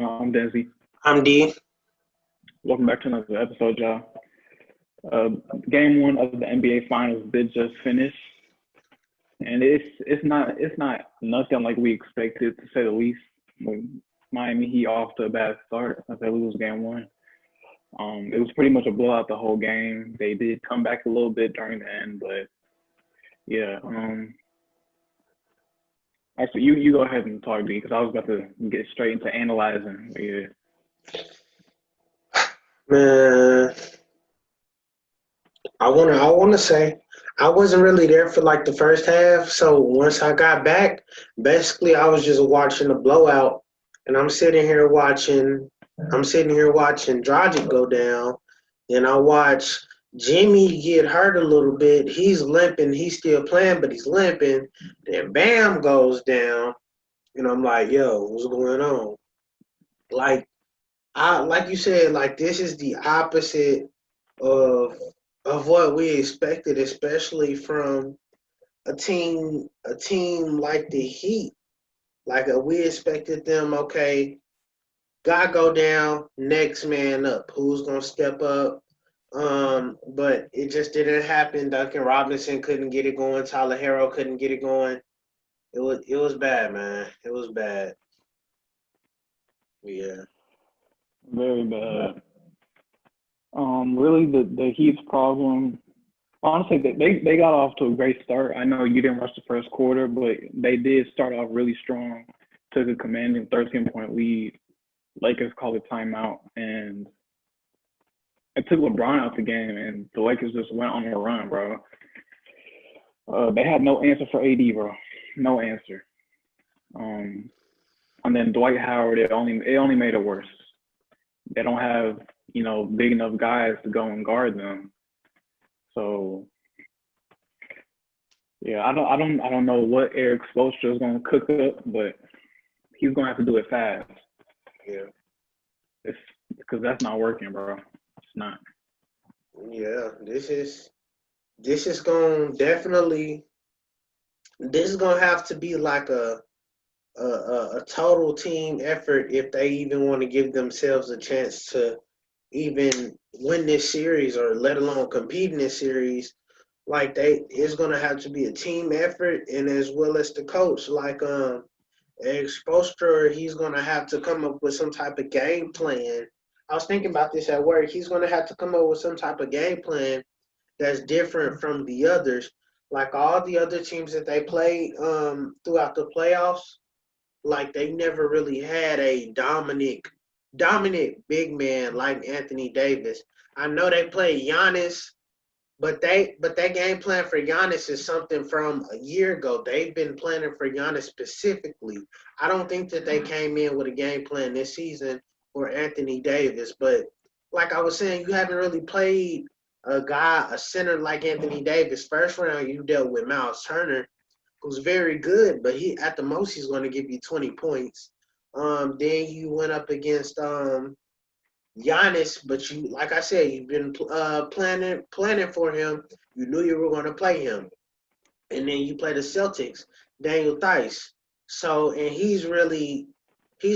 I'm Desi. I'm D. Welcome back to another episode, y'all. Uh, Game one of the NBA Finals did just finish, and it's not nothing like we expected to say the least. Like, Miami Heat off to a bad start as they lose game one. It was pretty much a blowout the whole game. They did come back a little bit during the end, but yeah. Actually, you go ahead and talk, D, because I was about to get straight into analyzing. Yeah. Man, I wanna say I wasn't really there for like the first half. So once I got back, basically I was just watching the blowout, and I'm sitting here watching Dragic go down, and I watch Jimmy get hurt a little bit. He's limping. He's still playing, but he's limping. Then Bam goes down, and I'm like, yo, what's going on? Like like you said, like this is the opposite of what we expected, especially from a team like the Heat. Like we expected them, okay, guy go down, next man up. Who's gonna step up? But it just didn't happen. Duncan Robinson couldn't get it going. Tyler Harrow couldn't get it going. It was bad, man. It was bad. Yeah. Very bad. Really, the Heat's problem. Honestly, they got off to a great start. I know you didn't watch the first quarter, but they did start off really strong. Took a commanding 13-point lead. Lakers called a timeout, and it took LeBron out the game, and the Lakers just went on a run, bro. They had no answer for AD, bro. No answer. Um, and then Dwight Howard, it only made it worse. They don't have big enough guys to go and guard them. So yeah, I don't know what Eric Spoelstra is going to cook up, but he's going to have to do it fast. Yeah. It's because that's not working, bro. It's not. Yeah. This is going to definitely this is gonna have to be like a total team effort if they even want to give themselves a chance to even win this series or let alone compete in this series. Like it's gonna have to be a team effort, and as well as the coach, like Eric Spoelstra, he's gonna have to come up with some type of game plan. I was thinking about this at work. He's gonna have to come up with some type of game plan that's different from the others. Like all the other teams that they played throughout the playoffs, like they never really had a dominant big man like Anthony Davis. I know they played Giannis, but that game plan for Giannis is something from a year ago. They've been planning for Giannis specifically. I don't think that they came in with a game plan this season for Anthony Davis. But like I was saying, you haven't really played a center like Anthony Davis. First round, you dealt with Miles Turner, who's very good, but he at the most he's going to give you 20 points. Then you went up against Giannis, but you, like I said, you've been planning for him. You knew you were going to play him, and then you play the Celtics, Daniel Theis. So, and he's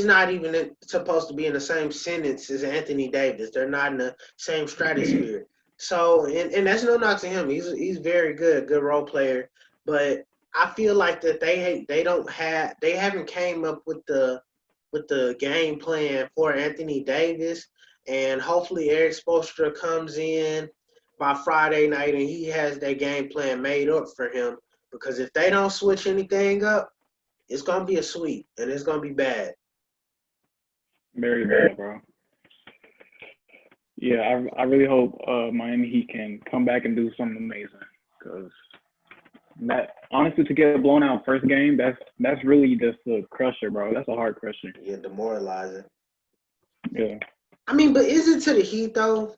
not even supposed to be in the same sentence as Anthony Davis. They're not in the same stratosphere. So, and that's no knock to him. He's very good role player. But I feel like that they haven't came up with the game plan for Anthony Davis, and hopefully Eric Spoelstra comes in by Friday night and he has that game plan made up for him. Because if they don't switch anything up, it's gonna be a sweep and it's gonna be bad. Very bad, bro. Yeah, I really hope Miami Heat can come back and do something amazing. Because that honestly, to get blown out first game, that's really just a crusher, bro. That's a hard crusher. Yeah, demoralizing. Yeah. I mean, but is it to the Heat though?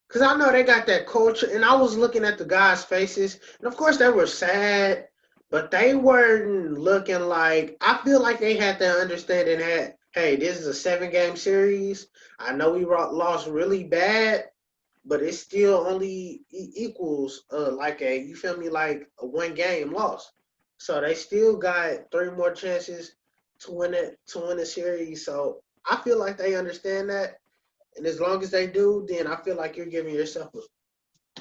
Because I know they got that culture, and I was looking at the guys' faces, and of course they were sad, but they weren't looking like. I feel like they had that understanding that, hey, this is a 7 game series. I know we lost really bad, but it still only equals like you feel me, like a 1 game loss. So they still got 3 more chances to win the series. So I feel like they understand that, and as long as they do, then I feel like you're giving yourself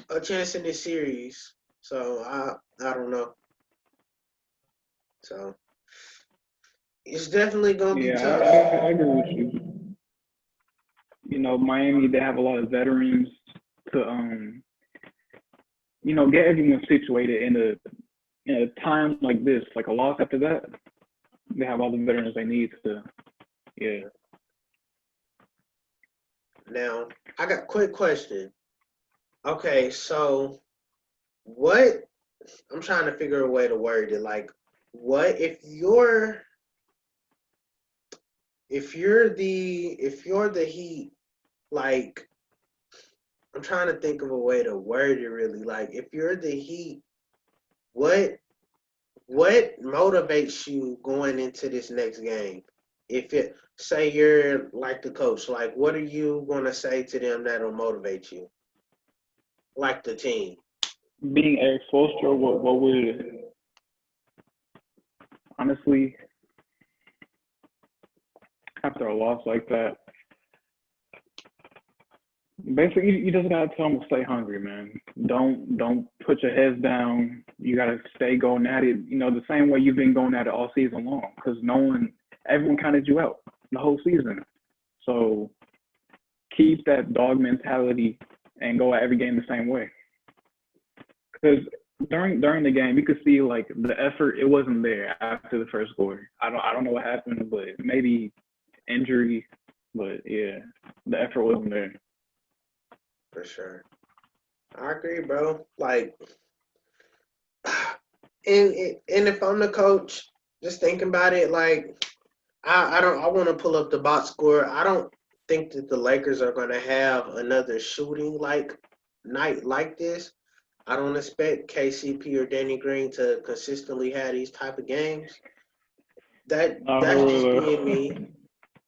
a chance in this series. So I don't know. So it's definitely gonna be Yeah, tough. I agree with you. Miami, they have a lot of veterans to get everyone situated in a time like this, like a loss after that. They have all the veterans they need to. Yeah. Now I got a quick question. Okay, so what I'm trying to figure a way to word it. Like, what if you're the Heat, like I'm trying to think of a way to word it really. Like, if you're the Heat, what what motivates you going into this next game? If it say you're like the coach, like what are you gonna say to them that'll motivate you? Like the team. Being Eric Spoelstra, what would honestly after a loss like that? Basically, you just gotta tell them to stay hungry, man. Don't put your heads down. You gotta stay going at it. The same way you've been going at it all season long. Because everyone counted you out the whole season. So keep that dog mentality and go at every game the same way. Because during the game, you could see like the effort. It wasn't there after the first quarter. I don't know what happened, but maybe injury. But yeah, the effort wasn't there. For sure. I agree, bro. Like, and if I'm the coach, just thinking about it, like I want to pull up the box score. I don't think that the Lakers are gonna have another shooting like night like this. I don't expect KCP or Danny Green to consistently have these type of games. That's just being Uh, me.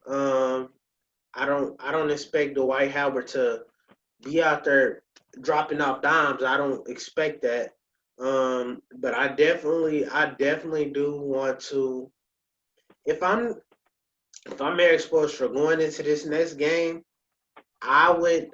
Um, I don't expect Dwight Howard to be out there dropping off dimes. I don't expect that. But I definitely do want to. If I'm if I'm Eric Spoelstra going into this next game, I would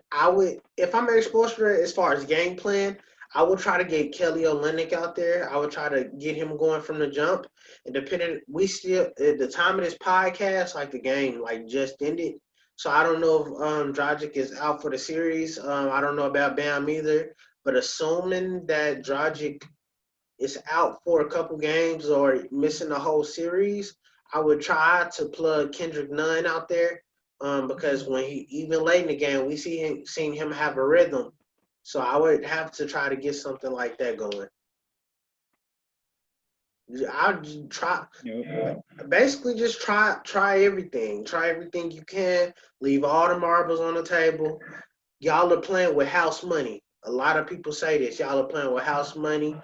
if I'm Eric Spoelstra as far as game plan, I would try to get Kelly Olynyk out there. I would try to get him going from the jump. And depending, we still at the time of this podcast, like the game like just ended. So I don't know if Dragic is out for the series. I don't know about Bam either. But assuming that Dragic is out for a couple games or missing the whole series, I would try to plug Kendrick Nunn out there because when he even late in the game, we seen him have a rhythm. So I would have to try to get something like that going. I try yep. basically just try everything. Try everything you can. Leave all the marbles on the table. Y'all are playing with house money. A lot of people say this. Y'all are playing with house money.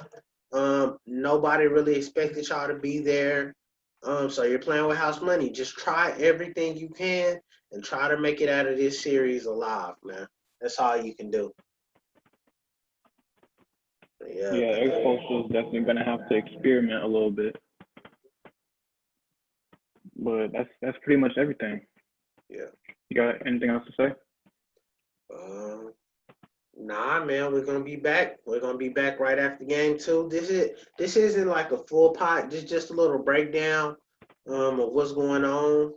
Nobody really expected y'all to be there. So you're playing with house money. Just try everything you can and try to make it out of this series alive, man. That's all you can do. Yeah, Yeah, Eric Spoelstra is definitely gonna have to experiment a little bit, but that's pretty much everything. yeah. You got anything else to say? Um, nah, man, we're gonna be back. We're gonna be back right after game two. This isn't like a full pot. Just a little breakdown of what's going on.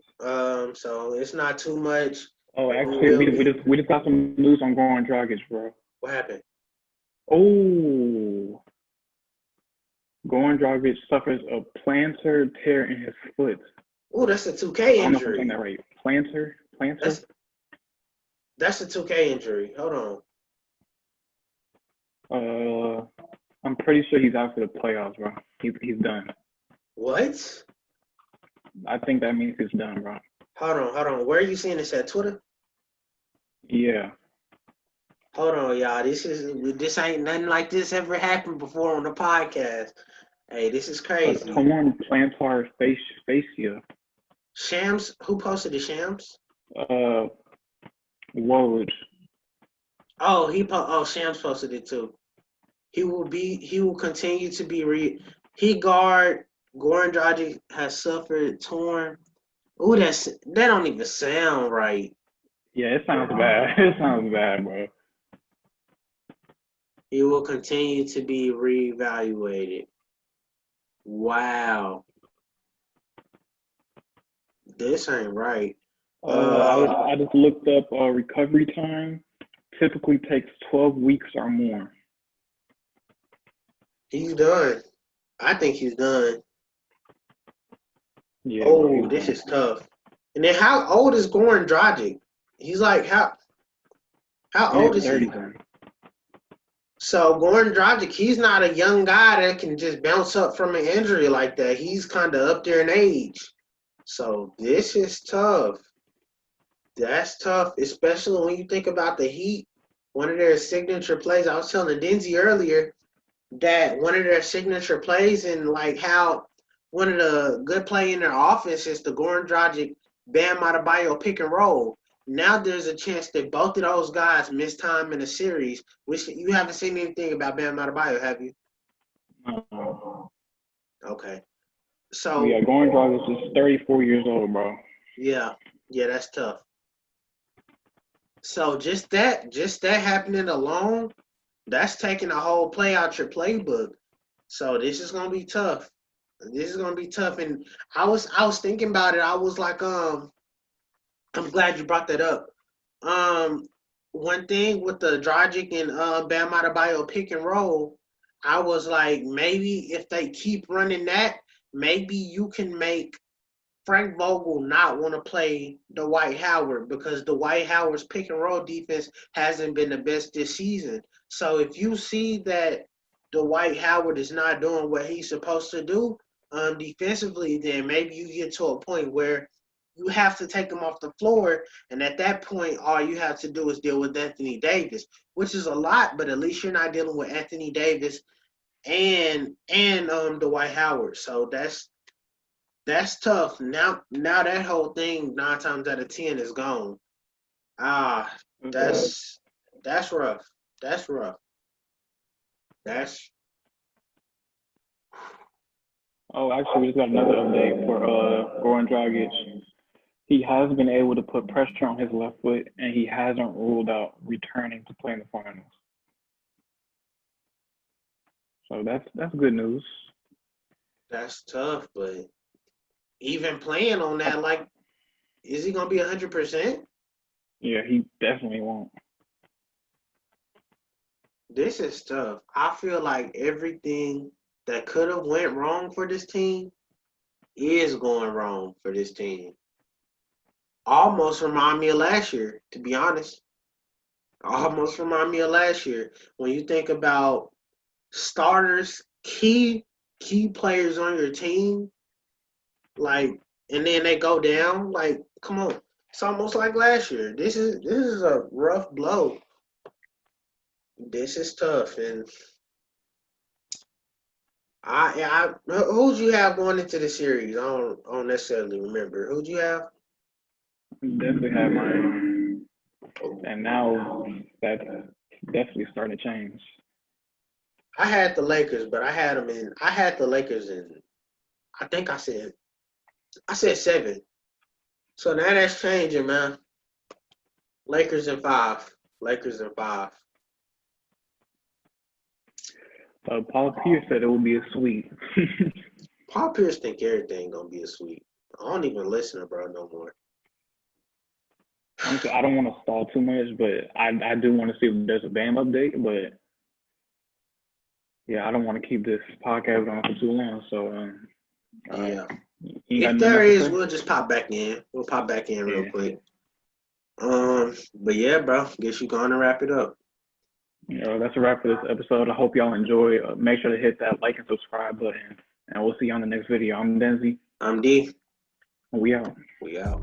So it's not too much. Oh, We actually, will we just got some news on Goran Dragic, bro. What happened? Oh, Goran Dragic suffers a plantar tear in his foot. Oh, that's a 2K I don't know if I'm saying injury. that right. Plantar. That's that's a 2K injury. Hold on. Uh, I'm pretty sure he's out for the playoffs, bro. He's done. What? I think that means he's done, bro. Hold on. Where are you seeing this at? Twitter? Yeah. Hold on, y'all. This ain't nothing like this ever happened before on the podcast. Hey, this is A crazy. torn plantar fascia. Shams, who posted the Shams? Uh, Woj. Shams posted it too. He will continue to be he guard Goran Dragic has suffered torn Ooh, that don't even sound right. Yeah, it sounds bad. It sounds bad, bro. He will continue to be reevaluated. Wow, this ain't right. I just looked up recovery time. Typically takes 12 weeks or more. He's done. I think he's done. Yeah, bro, Oh, he's this done. is tough. And then how old is Goran Dragic? He's like how In his old is he? 30s, then. So Goran Dragic, he's not a young guy that can just bounce up from an injury like that. He's kind of up there in age. So this is tough. That's tough, especially when you think about the Heat. One of their signature plays, I was telling Denzi earlier that one of their signature plays and like how one of the good play in their offense is the Goran Dragic, Bam Adebayo pick and roll. Now there's a chance that both of those guys miss time in a series, which you haven't seen anything about Bam Adebayo, have you? Okay. Yeah, So, Goran Dragic is 34 years old, bro. yeah, that's tough. So just that happening alone, that's taking a whole play out your playbook. So this is gonna be tough. This is gonna be tough. And I was thinking about it. I was like, I'm glad you brought that up. Um, One thing with the Dragic and Bam Adebayo pick and roll, I was like, maybe if they keep running that, maybe you can make Frank Vogel not want to play Dwight Howard because Dwight Howard's pick and roll defense hasn't been the best this season. So if you see that Dwight Howard is not doing what he's supposed to do defensively, then maybe you get to a point where you have to take him off the floor, and at that point, all you have to do is deal with Anthony Davis, which is a lot, but at least you're not dealing with Anthony Davis and Dwight Howard. So that's tough. Now that whole thing 9 times out of 10 is gone. Ah, that's that's rough. That's rough. That's Oh, actually, we just got another update for Goran Dragic. He has been able to put pressure on his left foot, and he hasn't ruled out returning to play in the finals. So that's good news. that's tough. But even playing on that, like, is he gonna be 100%? Yeah, he definitely won't. This is tough. I feel like everything that could have went wrong for this team is going wrong for this team. Almost remind me of last year, to be honest. Almost remind me of last year when you think about starters, key players on your team, like, and then they go down. Like, come on, it's almost like last year. This is a rough blow. This is tough, and who'd you have going into the series? I don't necessarily remember. Who'd you have? Definitely have Miami, and now that's definitely starting to change. I had the Lakers, but I had the Lakers in. I think I said 7. So now that's changing, man. Lakers in 5. Lakers in 5. Paul Pierce said it will be a sweep. Paul Pierce think everything gonna be a sweep. I don't even listen to bro no more. Honestly, I don't want to stall too much, but I do want to see if there's a BAM update. But yeah, I don't want to keep this podcast going for too long. So Yeah. you got If nothing there else to is, say? we'll just pop back in. We'll pop back in real Yeah. quick. But yeah, bro. Guess you going to wrap it up. That's a wrap for this episode. I hope y'all enjoy. Make sure to hit that like and subscribe button, and we'll see you on the next video. I'm Denzi. I'm D. We out. We out.